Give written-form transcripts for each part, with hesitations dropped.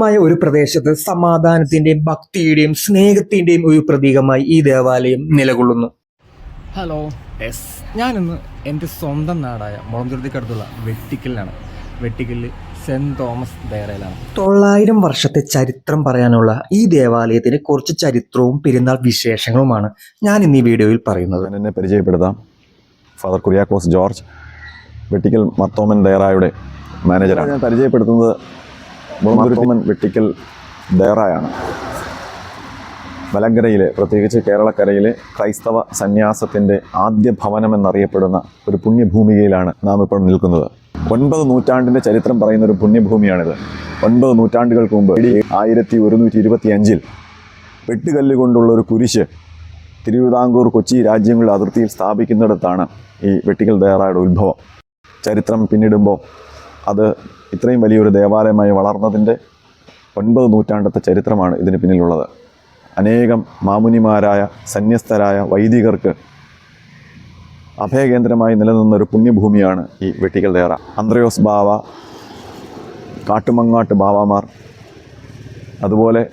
ഒരു പ്രദേശത്ത് സമാധാനത്തിന്റെയും ഭക്തിയുടെയും സ്നേഹത്തിന്റെയും ഒരു പ്രതീകമായി ഈ ദേവാലയം നിലകൊള്ളുന്നു. ഹലോ ഞാനിന്ന് എൻ്റെ സ്വന്തം നാടായ മുളന്തുരുത്തിക്കടുത്തുള്ള വെട്ടിക്കലിലാണ്. വെട്ടിക്കലിൽ സെന്റ് തോമസ് ദേറയിലാണ്. 900 വർഷത്തെ ചരിത്രം പറയാനുള്ള ഈ ദേവാലയത്തിന് കുറച്ച് ചരിത്രവും പെരുന്നാൾ വിശേഷങ്ങളുമാണ് ഞാൻ ഇന്ന് ഈ വീഡിയോയിൽ പറയുന്നത്. എന്നെ പരിചയപ്പെടുത്താം. ഫാദർ കുര്യാക്കോസ് ജോർജ്, വെട്ടിക്കൽ മർത്തോമൻ ദേറായുടെ മാനേജറാണ്. ഞാൻ പരിചയപ്പെടുത്തുന്നത് മർത്തോമൻ വെട്ടിക്കൽ ദേറായാണ്. മലങ്കരയിലെ, പ്രത്യേകിച്ച് കേരളക്കരയിലെ ക്രൈസ്തവ സന്യാസത്തിൻ്റെ ആദ്യ ഭവനമെന്നറിയപ്പെടുന്ന ഒരു പുണ്യഭൂമികയിലാണ് നാം ഇപ്പോൾ നിൽക്കുന്നത്. 9 നൂറ്റാണ്ടിൻ്റെ ചരിത്രം പറയുന്ന ഒരു പുണ്യഭൂമിയാണിത്. 9 നൂറ്റാണ്ടുകൾക്ക് മുമ്പ് 1125 വെട്ടുകല്ലുകൊണ്ടുള്ളൊരു കുരിശ് തിരുവിതാംകൂർ, കൊച്ചി രാജ്യങ്ങളുടെ അതിർത്തിയിൽ സ്ഥാപിക്കുന്നിടത്താണ് ഈ വെട്ടിക്കൽ ദേറായുടെ ഉത്ഭവം. ചരിത്രം പിന്നിടുമ്പോൾ അത് ഇത്രയും വലിയൊരു ദേവാലയമായി വളർന്നതിൻ്റെ 9 നൂറ്റാണ്ടത്തെ ചരിത്രമാണ് ഇതിന് പിന്നിലുള്ളത്. അനേകം മാമുനിമാരായ സന്യസ്തരായ വൈദികർക്ക് അഭയകേന്ദ്രമായി നിലനിന്നൊരു പുണ്യഭൂമിയാണ് ഈ വെട്ടിക്കൽ ദേറ. അന്ത്രയോസ് ബാവ, കാട്ടുമങ്ങാട്ട് ബാവാമാർ, അതുപോലെ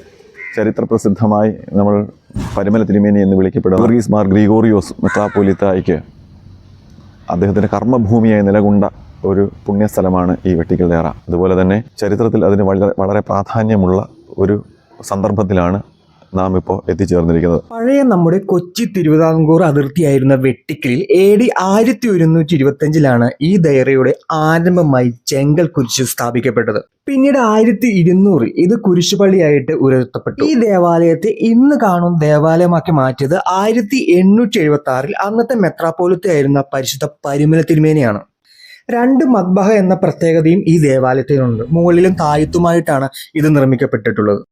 ചരിത്രപ്രസിദ്ധമായി നമ്മൾ പരിമല തിരുമേനി എന്ന് വിളിക്കപ്പെടുന്ന വർഗീസ് മാർ ഗ്രിഗോറിയോസ് മെത്രാപ്പോലിത്തായ്ക്ക് അദ്ദേഹത്തിൻ്റെ കർമ്മഭൂമിയായി നിലകൊണ്ട ഒരു പുണ്യസ്ഥലമാണ് ഈ വെട്ടിക്കൽ ദേറ. അതുപോലെ തന്നെ ചരിത്രത്തിൽ അതിന് വളരെ പ്രാധാന്യമുള്ള ഒരു സന്ദർഭത്തിലാണ് നാം ഇപ്പോൾ എത്തിച്ചേർന്നിരിക്കുന്നത്. പഴയ നമ്മുടെ കൊച്ചി തിരുവിതാംകൂർ അതിർത്തിയായിരുന്ന വെട്ടിക്കലിൽ AD 1125 ഈ ദേറയുടെ ആരംഭമായി ചെങ്കൽ കുരിശ് സ്ഥാപിക്കപ്പെട്ടത്. പിന്നീട് 1200 ഇത് കുരിശുപള്ളിയായിട്ട് ഉയർത്തപ്പെട്ടു. ഈ ദേവാലയത്തെ ഇന്ന് കാണുന്ന ദേവാലയമാക്കി മാറ്റിയത് 1876 അന്നത്തെ മെത്രാപ്പോലിത്തയായിരുന്ന പരിശുദ്ധ പരിമല തിരുമേനിയാണ്. 2 മദ്ബഹ എന്ന പ്രത്യേകതയും ഈ ദേവാലയത്തിനുണ്ട്. മുകളിലും താഴത്തുമായിട്ടാണ് ഇത് നിർമ്മിക്കപ്പെട്ടിട്ടുള്ളത്.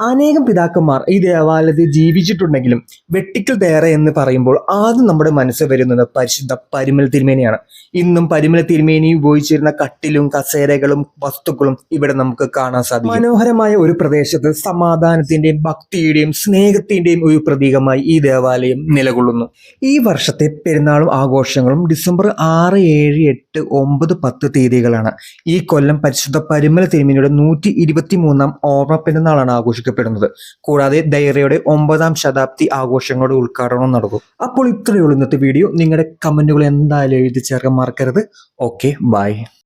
അനേകം പിതാക്കന്മാർ ഈ ദേവാലയത്തിൽ ജീവിച്ചിട്ടുണ്ടെങ്കിലും വെട്ടിക്കൽ ദേറ എന്ന് പറയുമ്പോൾ ആദ്യം നമ്മുടെ മനസ്സിൽ വരുന്നത് പരിശുദ്ധ പരിമല തിരുമേനിയാണ്. ഇന്നും പരിമല തിരുമേനി ഉപയോഗിച്ചിരുന്ന കട്ടിലും കസേരകളും വസ്തുക്കളും ഇവിടെ നമുക്ക് കാണാൻ സാധിക്കും. മനോഹരമായ ഒരു പ്രദേശത്ത് സമാധാനത്തിന്റെയും ഭക്തിയുടെയും സ്നേഹത്തിന്റെയും ഒരു പ്രതീകമായി ഈ ദേവാലയം നിലകൊള്ളുന്നു. ഈ വർഷത്തെ പെരുന്നാളും ആഘോഷങ്ങളും ഡിസംബർ 6, 7, 8, 9, 10 തീയതികളാണ്. ഈ കൊല്ലം പരിശുദ്ധ പരിമല തിരുമേനിയുടെ 123ാം ഓർമ്മ പെരുന്നാളാണ് ആഘോഷിക്കുന്നത്. കൂടാതെ ദേറയുടെ 9ാം ശതാബ്ദി ആഘോഷങ്ങളുടെ ഉദ്ഘാടനം നടക്കും. അപ്പോൾ ഇത്രയേ ഉള്ളൂ ഇന്നത്തെ വീഡിയോ. നിങ്ങളുടെ കമന്റുകൾ എന്തായാലും എഴുതി ചേർക്കാൻ മറക്കരുത്. Okay, by.